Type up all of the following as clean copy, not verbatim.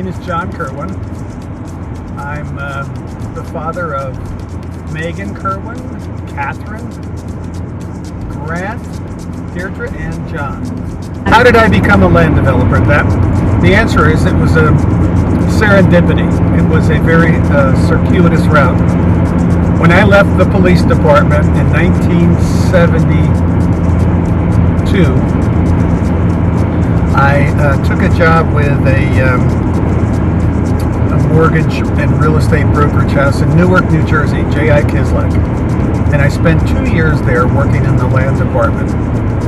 name is John Kerwin. I'm the father of Megan Kerwin, Catherine, Grant, Deirdre, and John. How did I become a land developer? The answer is it was a serendipity. It was a very circuitous route. When I left the police department in 1972, I took a job with a mortgage and real estate brokerage house in Newark, New Jersey, J.I. Kislak. And I spent 2 years there working in the land department.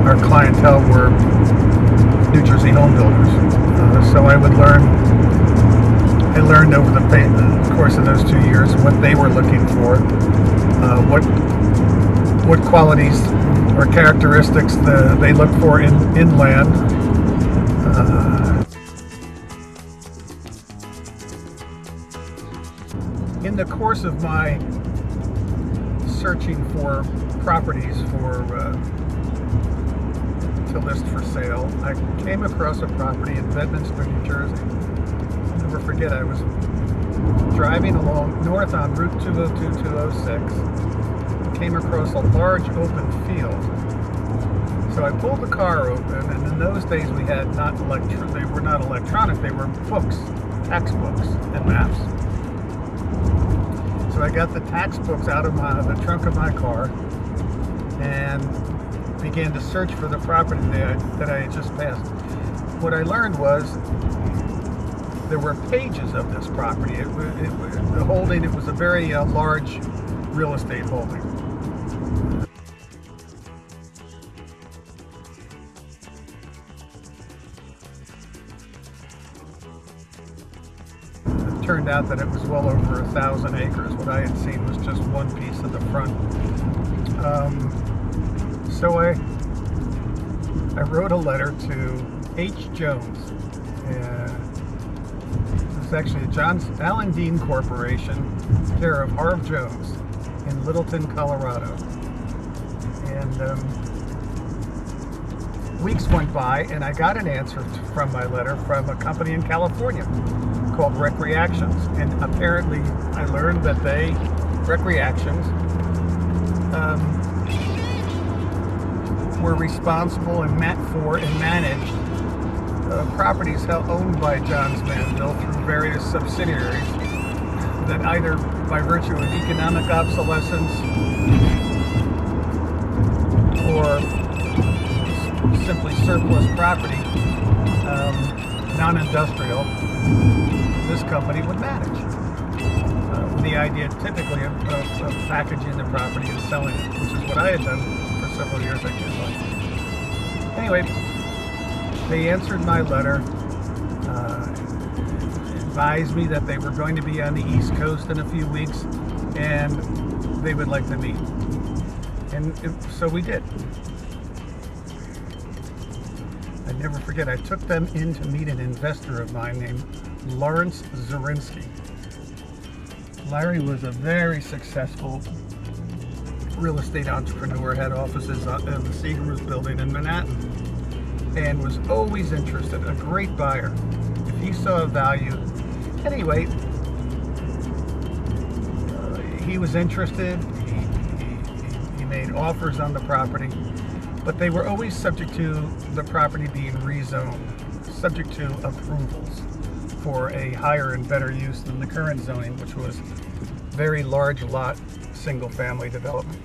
Our clientele were New Jersey home builders. So I learned over the course of those 2 years what they were looking for, what qualities or characteristics they look for in land. In the course of my searching for properties to list for sale, I came across a property in Bedminster, New Jersey. I'll never forget, I was driving along north on Route 202-206, came across a large open field. So I pulled the car open, and in those days we had they were not electronic, they were books, textbooks and maps. So I got the textbooks out of the trunk of my car and began to search for the property that I had just passed. What I learned was there were pages of this property. It was a very large real estate holding. It turned out that it was well over 1,000 acres. What I had seen was just one piece of the front. So I wrote a letter to H. Jones. It's actually a Allen Dean Corporation, care of Harv Jones in Littleton, Colorado. And weeks went by, and I got an answer from my letter from a company in California called Recreactions. And apparently I learned that Recreactions, were responsible and managed properties owned by Johns Manville through various subsidiaries that either by virtue of economic obsolescence or simply surplus property, non-industrial, this company would manage. With the idea typically of packaging the property and selling it, which is what I had done for several years at Kislak. Anyway, they answered my letter, advised me that they were going to be on the East Coast in a few weeks, and they would like to meet. So we did. I never forget, I took them in to meet an investor of mine named Lawrence Zorinsky. Larry was a very successful real estate entrepreneur, had offices in the Seagrams building in Manhattan, and was always interested, a great buyer. If he saw a value, anyway, he was interested, he made offers on the property, but they were always subject to the property being rezoned, subject to approvals for a higher and better use than the current zoning, which was very large lot, single family development.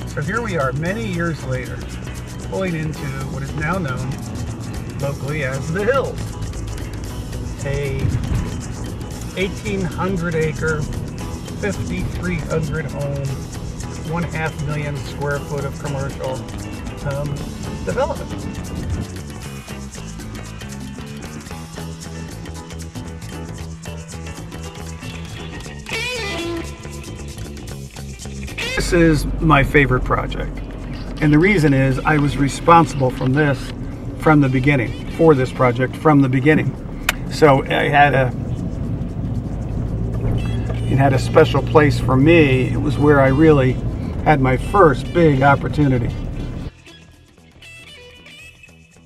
So here we are many years later, pulling into what is now known locally as the Hills, a 1,800 acre, 5,300 home, 1.5 million square foot of commercial development. This is my favorite project, and the reason is I was responsible for this project from the beginning. So it had a special place for me. It was where I really had my first big opportunity